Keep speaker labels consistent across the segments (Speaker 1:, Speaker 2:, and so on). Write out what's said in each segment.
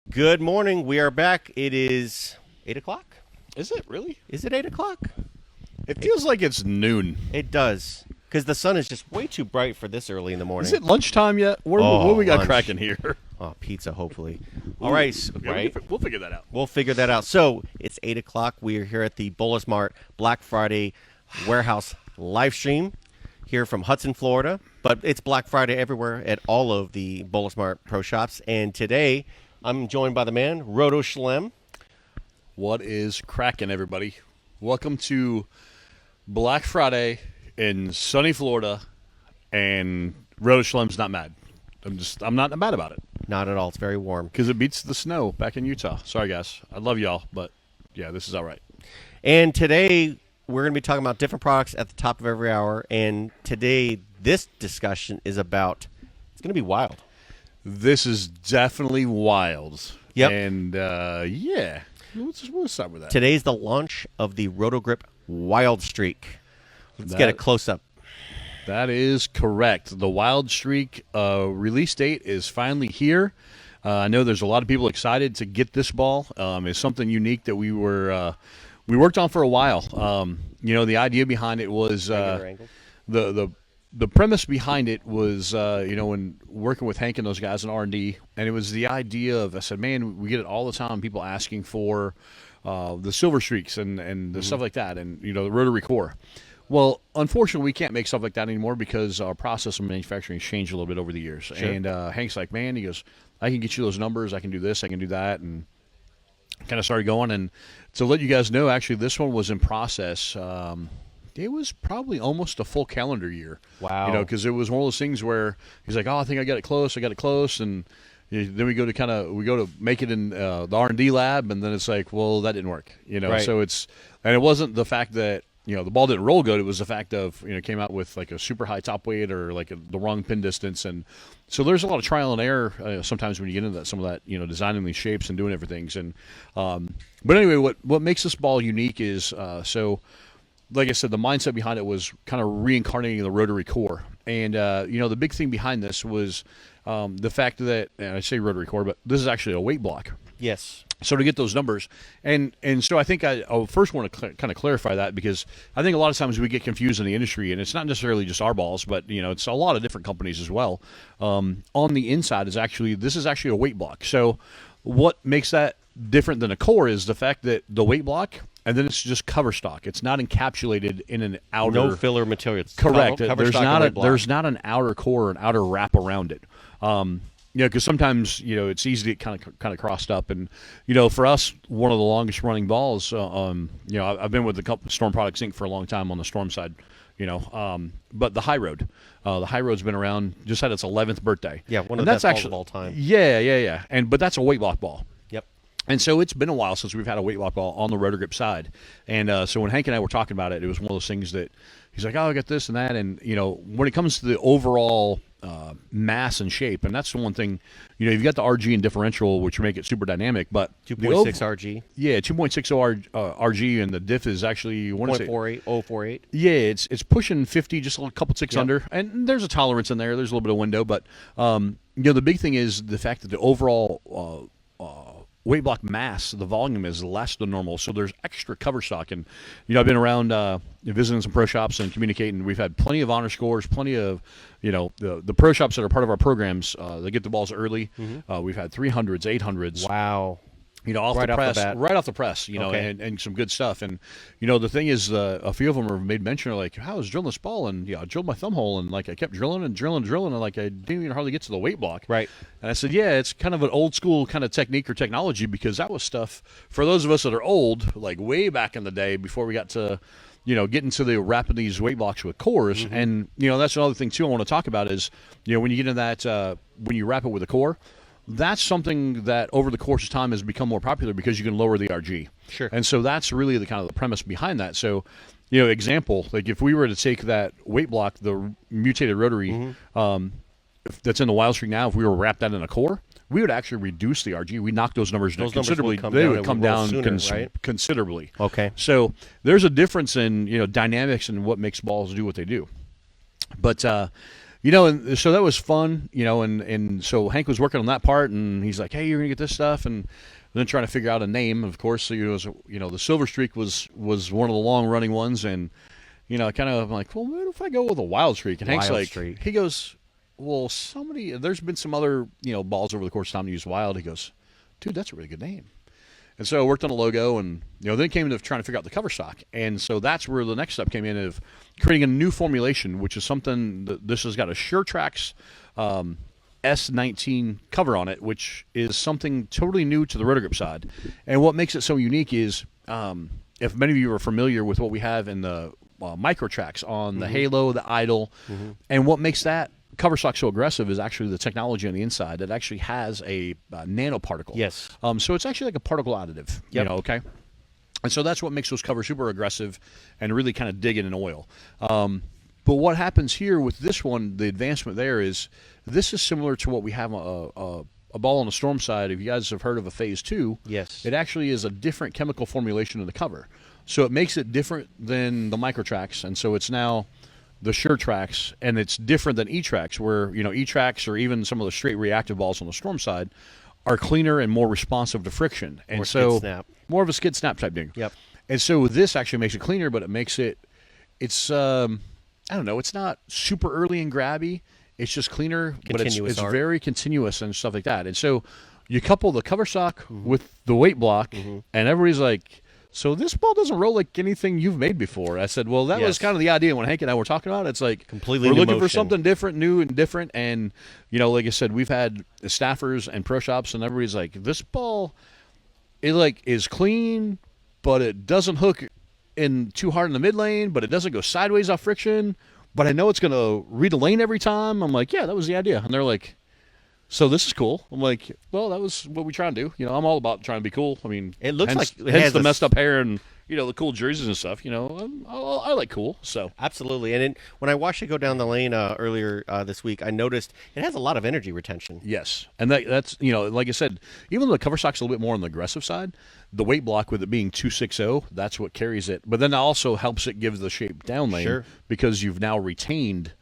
Speaker 1: Good morning. We are back. It is 8 o'clock.
Speaker 2: Is it really?
Speaker 1: Is it 8 o'clock?
Speaker 2: It feels like it's noon.
Speaker 1: It does. Because the sun is just way too bright for this early in the morning.
Speaker 2: Is it lunchtime yet? What we got
Speaker 1: lunch.
Speaker 2: cracking here?
Speaker 1: Oh, pizza, hopefully. All right.
Speaker 2: Okay,
Speaker 1: Right.
Speaker 2: We'll figure that out.
Speaker 1: We'll figure that out. So it's 8 o'clock. We are here at the BowlersMart Black Friday warehouse live stream here from Hudson, Florida. But it's Black Friday everywhere at all of the BowlersMart Pro Shops. And today I'm joined by the man, Roto Schlem.
Speaker 2: What is cracking, everybody? Welcome to Black Friday in sunny Florida, and Roto Schlem's not mad. I'm not mad about it.
Speaker 1: Not at all. It's very warm.
Speaker 2: Because it beats the snow back in Utah. Sorry, guys. I love y'all, but yeah, this is all right.
Speaker 1: And today we're going to be talking about different products at the top of every hour. And today this discussion is about, it's going to be wild.
Speaker 2: This is definitely wild.
Speaker 1: Yep.
Speaker 2: And yeah, we'll start with that.
Speaker 1: Today's the launch of the RotoGrip Wildstreak. Let's get a close-up.
Speaker 2: That is correct. The Wildstreak release date is finally here. I know there's a lot of people excited to get this ball. It's something unique that we worked on for a while. The idea behind it was the premise behind it was when working with Hank and those guys in R&D, and it was the idea of, I said, man, we get it all the time. People asking for the silver streaks and the stuff like that, and the rotary core. Well, unfortunately, we can't make stuff like that anymore because our process of manufacturing has changed a little bit over the years. Sure. And Hank's like, man, he goes, I can get you those numbers. I can do this. I can do that. And kind of started going. And to let you guys know, actually, this one was in process. It was probably almost a full calendar year.
Speaker 1: Wow.
Speaker 2: Because it was one of those things where he's like, oh, I think I got it close. And then we go to make it in the R&D lab. And then it's like, well, that didn't work.
Speaker 1: Right.
Speaker 2: So it wasn't the fact that, the ball didn't roll good. It was the fact of, it came out with like a super high top weight or like the wrong pin distance. And so there's a lot of trial and error sometimes when you get into some of that, designing these shapes and doing everything. And but anyway, what makes this ball unique is, like I said, the mindset behind it was kind of reincarnating the rotary core. And, the big thing behind this was the fact that, and I say rotary core, but this is actually a weight block.
Speaker 1: Yes.
Speaker 2: So to get those numbers, and so I think I first want to kind of clarify that, because I think a lot of times we get confused in the industry, and it's not necessarily just our balls, but it's a lot of different companies as well. On the inside this is actually a weight block. So what makes that different than a core is the fact that the weight block, and then it's just cover stock. It's not encapsulated in an outer.
Speaker 1: No filler material. It's
Speaker 2: correct.
Speaker 1: Cover
Speaker 2: there's
Speaker 1: stock
Speaker 2: not
Speaker 1: and weight block.
Speaker 2: there's not an outer core or an outer wrap around it. Because sometimes it's easy to get kind of crossed up, and for us, one of the longest running balls. I've been with the company Storm Products Inc. for a long time on the Storm side. But the High Road, Road's been around. Just had its 11th birthday.
Speaker 1: Yeah, one of the best balls of all time.
Speaker 2: Yeah. But that's a weight block ball.
Speaker 1: Yep.
Speaker 2: And so it's been a while since we've had a weight block ball on the RotoGrip side. And so when Hank and I were talking about it, it was one of those things that he's like, oh, I got this and that. And, when it comes to the overall mass and shape, and that's the one thing, you've got the RG and differential, which make it super dynamic, but
Speaker 1: 2.6 RG.
Speaker 2: Yeah, 2.60 RG, and the diff is actually
Speaker 1: 0.48.
Speaker 2: Yeah, it's pushing 50, just a couple ticks under, and there's a tolerance in there. There's a little bit of window, but the big thing is the fact that the overall weight block mass, the volume is less than normal, so there's extra cover stock. And I've been around visiting some pro shops and communicating. We've had plenty of honor scores, plenty of the pro shops that are part of our programs. They get the balls early. Mm-hmm. We've had 300s, 800s.
Speaker 1: Wow.
Speaker 2: Off
Speaker 1: right
Speaker 2: the press,
Speaker 1: off the bat.
Speaker 2: right off the press,
Speaker 1: Okay.
Speaker 2: and some good stuff. And, the thing is, a few of them have made mention of, like, I was drilling this ball, and, I drilled my thumb hole, and, like, I kept drilling, and, like, I didn't even hardly get to the weight block.
Speaker 1: Right.
Speaker 2: And I said, yeah, it's kind of an old school kind of technique or technology, because that was stuff, for those of us that are old, like, way back in the day, before we got to, getting to the wrapping these weight blocks with cores. Mm-hmm. And, that's another thing, too, I want to talk about is, when you get into that, when you wrap it with a core, that's something that over the course of time has become more popular because you can lower the RG.
Speaker 1: Sure.
Speaker 2: And so that's really the kind of the premise behind that. So, example, like if we were to take that weight block, the mutated rotary, that's in the Wildstreak now, if we were to wrap that in a core, we would actually reduce the RG. We knock those numbers down considerably. They would come down considerably.
Speaker 1: Okay.
Speaker 2: So there's a difference in dynamics and what makes balls do what they do. But And so that was fun, and so Hank was working on that part, and he's like, hey, you're going to get this stuff, and then trying to figure out a name, of course. So, the Silver Streak was one of the long-running ones, and, kind of like, well, what if I go with a Wild Streak? And Hank's like,
Speaker 1: Streak.
Speaker 2: he goes, well, there's been some other, balls over the course of time to use Wild. He goes, dude, that's a really good name. And so I worked on a logo, and then came into trying to figure out the cover stock. And so that's where the next step came in of creating a new formulation, which is something that this has got a SureTrax S19 cover on it, which is something totally new to the Roto Grip side. And what makes it so unique is, if many of you are familiar with what we have in the micro tracks on the Halo, the Idol, and what makes that cover stock so aggressive is actually the technology on the inside that actually has a nanoparticle.
Speaker 1: Yes.
Speaker 2: So it's actually like a particle additive.
Speaker 1: Yep.
Speaker 2: Okay. And so that's what makes those covers super aggressive and really kind of dig in oil. But what happens here with this one, the advancement there is this is similar to what we have a ball on the Storm side. If you guys have heard of a Phase 2,
Speaker 1: yes,
Speaker 2: it actually is a different chemical formulation of the cover. So it makes it different than the microtracks, and so it's now the SureTrax, and it's different than E-Trax, where E-Trax or even some of the straight reactive balls on the Storm side are cleaner and more responsive to friction, and
Speaker 1: skid snap.
Speaker 2: More of a skid snap type thing.
Speaker 1: Yep.
Speaker 2: And so this actually makes it cleaner, but it makes it's I don't know, it's not super early and grabby. It's just cleaner, but it's very continuous and stuff like that. And so you couple the cover stock with the weight block, and everybody's like, so this ball doesn't roll like anything you've made before. I said, well, that was kind of the idea when Hank and I were talking about it. It's like
Speaker 1: completely
Speaker 2: we're
Speaker 1: new
Speaker 2: looking
Speaker 1: motion.
Speaker 2: for something different, new and different. And, like I said, we've had staffers and pro shops, and everybody's like, this ball, it is clean, but it doesn't hook in too hard in the mid lane, but it doesn't go sideways off friction. But I know it's going to read a lane every time. I'm like, yeah, that was the idea. And they're like, so this is cool. I'm like, well, that was what we try and do. I'm all about trying to be cool. I mean,
Speaker 1: it looks
Speaker 2: hence the messed up hair and the cool jerseys and stuff. I like cool. So
Speaker 1: absolutely. And when I watched it go down the lane earlier this week, I noticed it has a lot of energy retention.
Speaker 2: Yes, and that's like I said, even though the cover stock's a little bit more on the aggressive side, the weight block with it being 260, that's what carries it. But then it also helps it give the shape down lane because you've now retained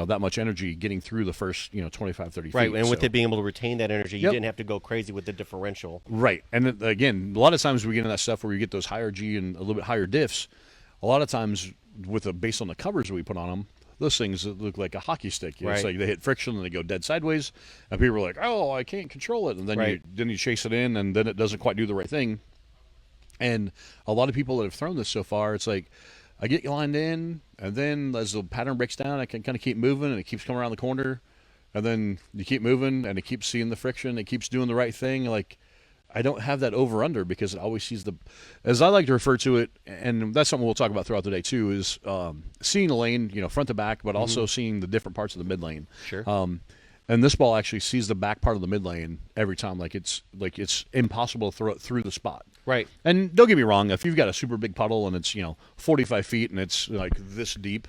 Speaker 2: that much energy getting through the first 25, 30 feet.
Speaker 1: Right, and with it being able to retain that energy, you didn't have to go crazy with the differential.
Speaker 2: Right, and then, again, a lot of times we get into that stuff where you get those higher G and a little bit higher diffs. A lot of times, based on the covers we put on them, those things look like a hockey stick. It's like they hit friction and they go dead sideways, and people are like, "Oh, I can't control it," and then you chase it in, and then it doesn't quite do the right thing. And a lot of people that have thrown this so far, it's like, I get lined in, and then as the pattern breaks down, I can kind of keep moving, and it keeps coming around the corner, and then you keep moving, and it keeps seeing the friction, it keeps doing the right thing. Like, I don't have that over-under because it always sees as I like to refer to it, and that's something we'll talk about throughout the day too, is seeing the lane, front to back, but also seeing the different parts of the mid lane.
Speaker 1: Sure.
Speaker 2: And this ball actually sees the back part of the mid lane every time, like it's impossible to throw it through the spot.
Speaker 1: Right.
Speaker 2: And don't get me wrong, if you've got a super big puddle and it's 45 feet and it's like this deep,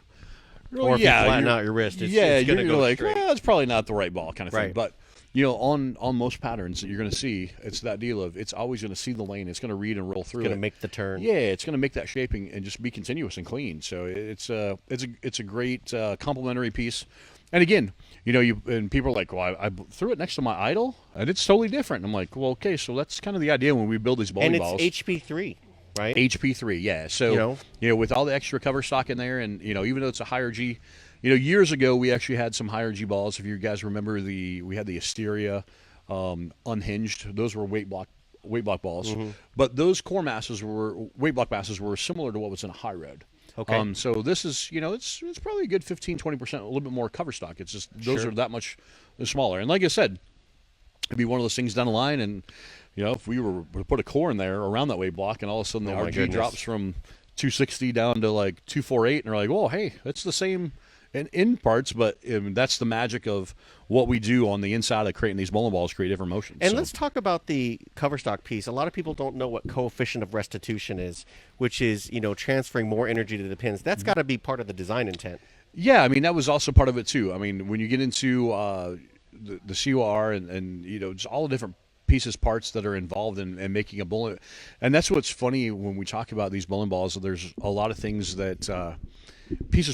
Speaker 1: or if you flatten out your wrist, it's going to go
Speaker 2: like,
Speaker 1: straight.
Speaker 2: well, it's probably not the right ball kind of thing.
Speaker 1: Right.
Speaker 2: But on most patterns that you're going to see, it's that deal of it's always going to see the lane, it's going to read and roll through.
Speaker 1: It's going to make the turn.
Speaker 2: Yeah, it's going to make that shaping and just be continuous and clean. So it's a great complementary piece. And again, and people are like, well, I threw it next to my Idol, and it's totally different. And I'm like, well, okay, so that's kind of the idea when we build these bowling balls.
Speaker 1: And it's HP3, right?
Speaker 2: HP3, yeah. So, with all the extra cover stock in there, and, even though it's a higher G, years ago we actually had some higher G balls. If you guys remember, we had the Asteria unhinged. Those were weight block balls. But those weight block masses were similar to what was in a high road.
Speaker 1: Okay.
Speaker 2: So this is, it's probably a good 15, 20%, a little bit more cover stock. It's just those are that much smaller. And like I said, it'd be one of those things down the line. And, if we were to put a core in there around that weight block and all of a sudden the RG drops from 260 down to like 248, and they're like, well, hey, it's the same in parts, but that's the magic of what we do on the inside of creating these bowling balls, create different motions.
Speaker 1: And let's talk about the cover stock piece. A lot of people don't know what coefficient of restitution is, which is, transferring more energy to the pins. That's got to be part of the design intent.
Speaker 2: Yeah, I mean, that was also part of it too. I mean, when you get into the COR and just all the different pieces, parts that are involved in making a bowling, and that's what's funny when we talk about these bowling balls. There's a lot of things that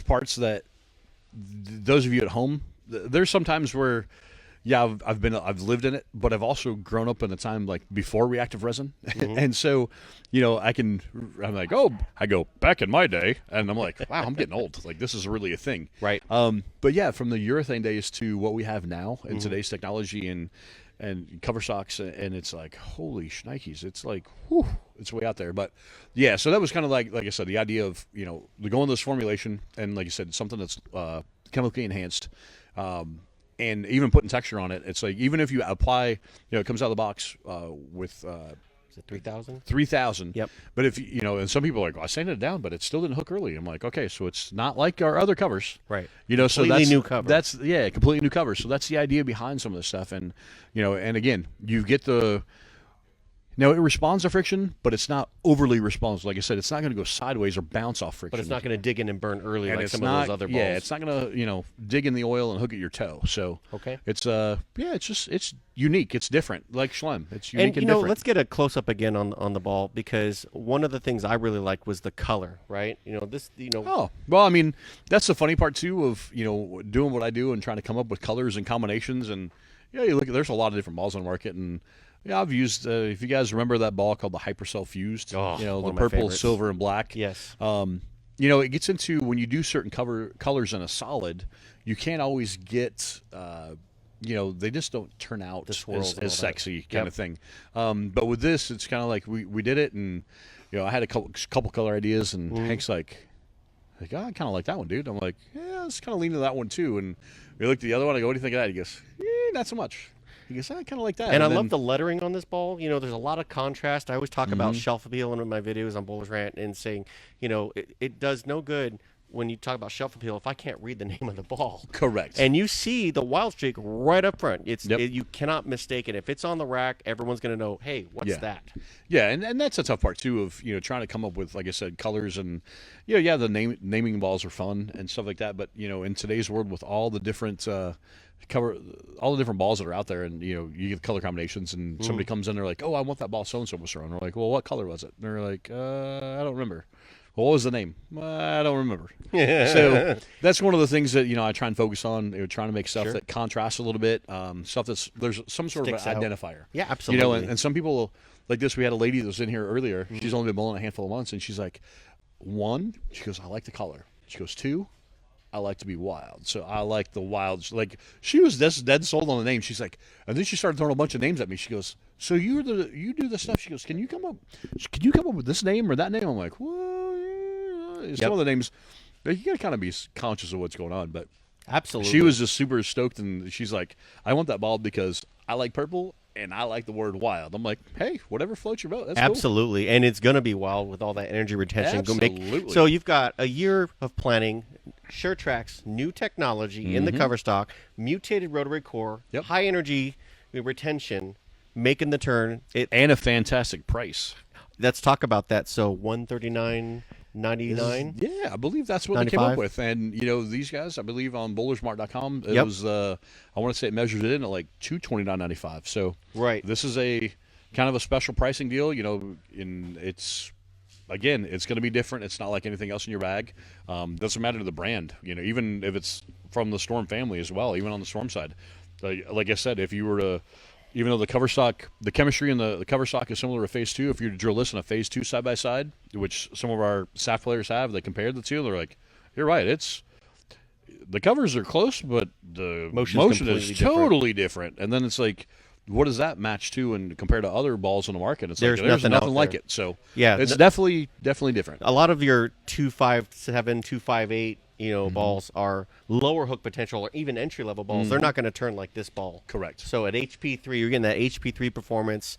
Speaker 2: parts that those of you at home there's some times where, yeah, I've lived in it, but I've also grown up in a time like before reactive resin, and so, I'm like, oh, I go back in my day, and I'm like, wow, I'm getting old. Like this is really a thing,
Speaker 1: Right.
Speaker 2: But yeah, from the urethane days to what we have now in today's technology and cover stocks, and it's like, holy shnikes, it's like, whew, it's way out there. But yeah, so that was kind of like I said, the idea of the going this formulation, and like you said, something that's chemically enhanced. And even putting texture on it, it's like even if you apply, it comes out of the box with
Speaker 1: Is it 3,000?
Speaker 2: 3,000.
Speaker 1: Yep.
Speaker 2: But if and some people are like, well, I sanded it down, but it still didn't hook early. I'm like, okay, so it's not like our other covers,
Speaker 1: Right.
Speaker 2: So
Speaker 1: Completely
Speaker 2: that's
Speaker 1: new cover.
Speaker 2: That's completely new cover. So that's the idea behind some of this stuff, and and again, you get the. Now, it responds to friction, but it's not overly responsive. Like I said, it's not going to go sideways or bounce off friction.
Speaker 1: But it's not going to dig in and burn early
Speaker 2: And
Speaker 1: like
Speaker 2: it's
Speaker 1: some
Speaker 2: not,
Speaker 1: of those other balls.
Speaker 2: Yeah, it's not going to, dig in the oil and hook at your toe. So
Speaker 1: Okay.
Speaker 2: it's it's unique. It's different. Like Schlem, it's unique and,
Speaker 1: And
Speaker 2: different.
Speaker 1: let's get a close up again on the ball, because one of the things I really liked was the color, right?
Speaker 2: Oh, well, I mean, that's the funny part too of doing what I do and trying to come up with colors and combinations, and you look at there's a lot of different balls on the market, and I've used if you guys remember that ball called the Hypercell Fused,
Speaker 1: Oh,
Speaker 2: the
Speaker 1: one of my
Speaker 2: purple,
Speaker 1: favorites.
Speaker 2: silver, and black.
Speaker 1: Yes.
Speaker 2: It gets into when you do certain colors in a solid, you can't always get. They just don't turn out
Speaker 1: swirls and all
Speaker 2: as
Speaker 1: that.
Speaker 2: sexy kind
Speaker 1: Yep.
Speaker 2: of thing. But with this, it's kind of like we did it, and I had a couple color ideas, and Hank's like, oh, I kind of like that one, dude. I'm like, yeah, let's kind of lean to that one too. And we looked at the other one. I go, what do you think of that? He goes, not so much. He goes, I kind of like that.
Speaker 1: And I
Speaker 2: then-
Speaker 1: love the lettering on this ball. There's a lot of contrast. I always talk about shelf appeal in my videos on Bowlers Rant, and saying, it does no good when you talk about shelf appeal if I can't read the name of the ball.
Speaker 2: Correct.
Speaker 1: And you see the Wildstreak right up front.
Speaker 2: Yep.
Speaker 1: You cannot mistake it. If it's on the rack, everyone's going to know, hey, what's
Speaker 2: Yeah.
Speaker 1: that?
Speaker 2: Yeah, and that's a tough part too of trying to come up with, like I said, colors, and the naming balls are fun and stuff like that. But in today's world with all the different all the different balls that are out there, and you get color combinations, and somebody comes in, they're like, oh, I want that ball so and so was throwing. We're like, well, what color was it? And they're like, I don't remember. Well, what was the name? I don't remember. So that's one of the things that I try and focus on. Trying to make stuff that contrasts a little bit, stuff there's some sort
Speaker 1: Sticks
Speaker 2: of
Speaker 1: out.
Speaker 2: identifier.
Speaker 1: Yeah, absolutely.
Speaker 2: And some people like this. We had a lady that was in here earlier. She's only been bowling a handful of months, and she's like, 1, she goes, I like the color. She goes, 2, I like to be wild. So I like the wild. Like, she was dead sold on the name. She's like, and then she started throwing a bunch of names at me. She goes, so you do the stuff. She goes, can you come up with this name or that name? I'm like, well, yeah. Some of the names, you got to kind of be conscious of what's going on. But
Speaker 1: Absolutely.
Speaker 2: she was just super stoked, and she's like, I want that ball because I like purple and I like the word wild. I'm like, hey, whatever floats your boat. That's cool.
Speaker 1: Absolutely. And it's going to be wild with all that energy retention.
Speaker 2: Absolutely.
Speaker 1: So you've got a year of planning, SureTrack's new technology in the cover stock, mutated rotary core,
Speaker 2: Yep.
Speaker 1: high energy retention, making the turn.
Speaker 2: And a fantastic price.
Speaker 1: Let's talk about that. So $139.99.
Speaker 2: Yeah, I believe that's what they came
Speaker 1: 95?
Speaker 2: up with. And, these guys, I believe on BowlersMart.com, it
Speaker 1: Yep.
Speaker 2: was, I want to say it measures it in at like $229.95. So
Speaker 1: Right.
Speaker 2: this is a kind of a special pricing deal, and it's, again, it's going to be different. It's not like anything else in your bag. Doesn't matter to the brand, even if it's from the Storm family as well, even on the Storm side. Like I said, if you were to, even though the cover stock, the chemistry in the cover stock is similar to Phase 2, if you were to drill this in a Phase 2 side-by-side, which some of our staff players have, they compared the two, they're like, you're right, the covers are close, but the
Speaker 1: Motion's
Speaker 2: motion is
Speaker 1: completely different.
Speaker 2: totally different. And then it's like, what does that match to and compared to other balls on the market? It's
Speaker 1: There's
Speaker 2: like, there's
Speaker 1: nothing
Speaker 2: nothing
Speaker 1: out
Speaker 2: like
Speaker 1: there.
Speaker 2: it. So
Speaker 1: Yeah,
Speaker 2: it's definitely different.
Speaker 1: A lot of your 257, 258, balls are lower hook potential or even entry level balls. They're not going to turn like this ball.
Speaker 2: Correct.
Speaker 1: So at HP3, you're getting that HP3 performance,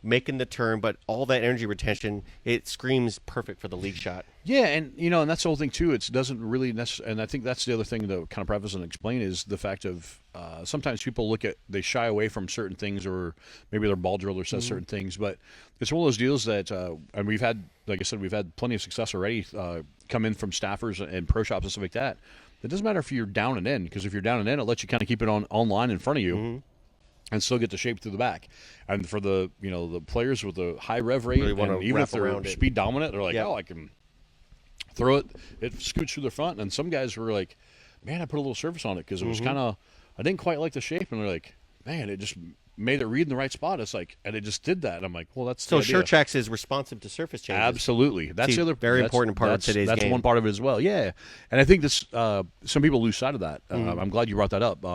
Speaker 1: making the turn, but all that energy retention, it screams perfect for the league shot.
Speaker 2: Yeah, and and that's the whole thing too. It doesn't really and I think that's the other thing to kind of preface and explain is the fact of sometimes people they shy away from certain things, or maybe their ball driller says certain things, but it's one of those deals that and we've had, like I said, we've had plenty of success already come in from staffers and pro shops and stuff like that. It doesn't matter if you're down and in, because if you're down and in, it lets you kind of keep it online in front of you. And still get the shape through the back. And for the the players with the high rev rate,
Speaker 1: Really wanna
Speaker 2: and even
Speaker 1: wrap
Speaker 2: if they're
Speaker 1: around it.
Speaker 2: speed dominant, they're like,
Speaker 1: Yeah.
Speaker 2: oh, I can throw it. It scoots through the front. And some guys were like, man, I put a little surface on it because it was
Speaker 1: Mm-hmm.
Speaker 2: kind of, I didn't quite like the shape. And they're like, man, it just made it read in the right spot. It's like, and it just did that. And I'm like, well, that's
Speaker 1: So
Speaker 2: the idea.
Speaker 1: SureChex is responsive to surface changes.
Speaker 2: Absolutely. That's
Speaker 1: See,
Speaker 2: the other
Speaker 1: very important part of today's
Speaker 2: That's
Speaker 1: game.
Speaker 2: one part of it as well. Yeah, and I think this some people lose sight of that.
Speaker 1: Mm-hmm.
Speaker 2: I'm glad you brought that up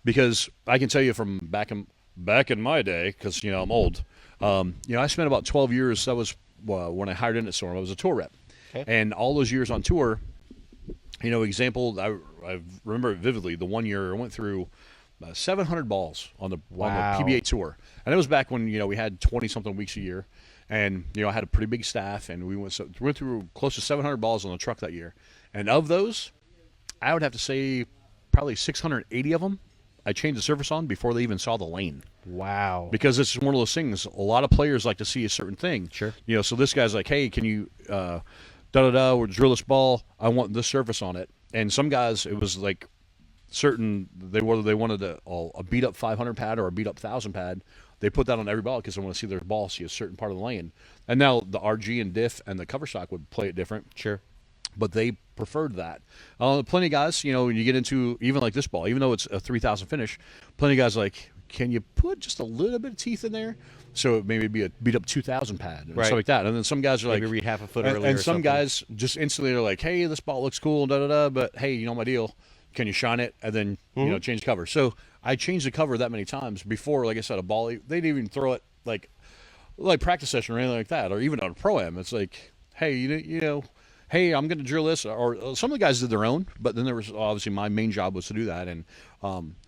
Speaker 2: because I can tell you from back in my day, because I'm old. I spent about 12 years. That was when I hired in at Storm. I was a tour rep,
Speaker 1: Okay.
Speaker 2: and all those years on tour. Example, I remember it vividly. The one year I went through 700 balls on the
Speaker 1: Wow.
Speaker 2: PBA tour, and it was back when we had 20-something weeks a year, and I had a pretty big staff, and we went through close to 700 balls on the truck that year, and of those, I would have to say probably 680 of them I changed the surface on before they even saw the lane.
Speaker 1: Wow.
Speaker 2: Because it's one of those things. A lot of players like to see a certain thing.
Speaker 1: Sure.
Speaker 2: So this guy's like, hey, can you we'll drill this ball. I want this surface on it. And some guys, it was like certain whether they wanted a beat up 500 pad or a beat up 1,000 pad. They put that on every ball because they want to see their ball see a certain part of the lane. And now the RG and diff and the cover stock would play it different.
Speaker 1: Sure.
Speaker 2: But they preferred that. Plenty of guys, when you get into even like this ball, even though it's a 3,000 finish, plenty of guys like, can you put just a little bit of teeth in there? So maybe it'd be a beat up 2,000 pad and
Speaker 1: Right.
Speaker 2: stuff like that. And then some guys are
Speaker 1: Maybe
Speaker 2: like,
Speaker 1: read half a foot
Speaker 2: and,
Speaker 1: earlier.
Speaker 2: and
Speaker 1: or
Speaker 2: some
Speaker 1: something.
Speaker 2: guys just instantly are like, hey, this ball looks cool, but hey, you know my deal. Can you shine it and then change the cover? So I changed the cover that many times before, like I said, a ball. They didn't even throw it like practice session or anything like that, or even on a pro-am. It's like, hey, hey, I'm going to drill this. Or some of the guys did their own, but then there was obviously my main job was to do that. And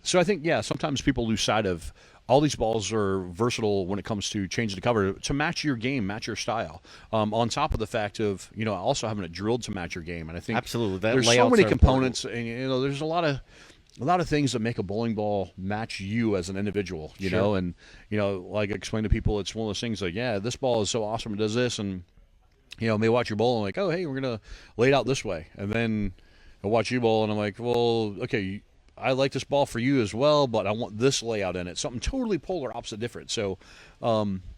Speaker 2: so I think, sometimes people lose sight of all these balls are versatile when it comes to changing the cover to match your game, match your style. On top of the fact of, also having it drilled to match your game. And I think
Speaker 1: Absolutely. That
Speaker 2: there's so
Speaker 1: layouts
Speaker 2: many
Speaker 1: are
Speaker 2: components, and there's a lot of things that make a bowling ball match you as an individual, you know, and like I explain to people, it's one of those things like, this ball is so awesome, it does this, and may watch your bowl and like, oh, hey, we're gonna lay it out this way, and then I watch you bowl and I'm like, well, okay, I like this ball for you as well, but I want this layout in it, something totally polar opposite different. So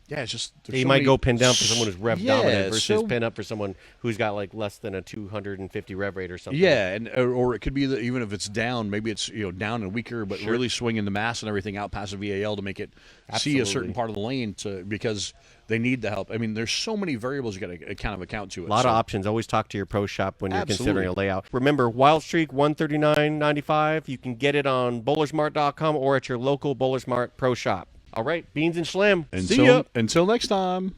Speaker 2: it's just
Speaker 1: You might go pin down for someone who's rev dominant versus
Speaker 2: so-
Speaker 1: pin up for someone who's got like less than a 250 rev rate or something.
Speaker 2: Yeah, and or it could be that even if it's down, maybe it's down and weaker, but really swinging the mass and everything out past the VAL to make it see a certain
Speaker 1: Absolutely.
Speaker 2: part of the lane because they need the help. I mean, there's so many variables you got to kind of account to it.
Speaker 1: A lot
Speaker 2: so.
Speaker 1: of options. Always talk to your pro shop when you're considering a
Speaker 2: Absolutely.
Speaker 1: layout. Remember, Wildstreak $139.95. You can get it on BowlersMart.com or at your local BowlersMart pro shop. All right, Beans and Schlem. See ya.
Speaker 2: Until next time.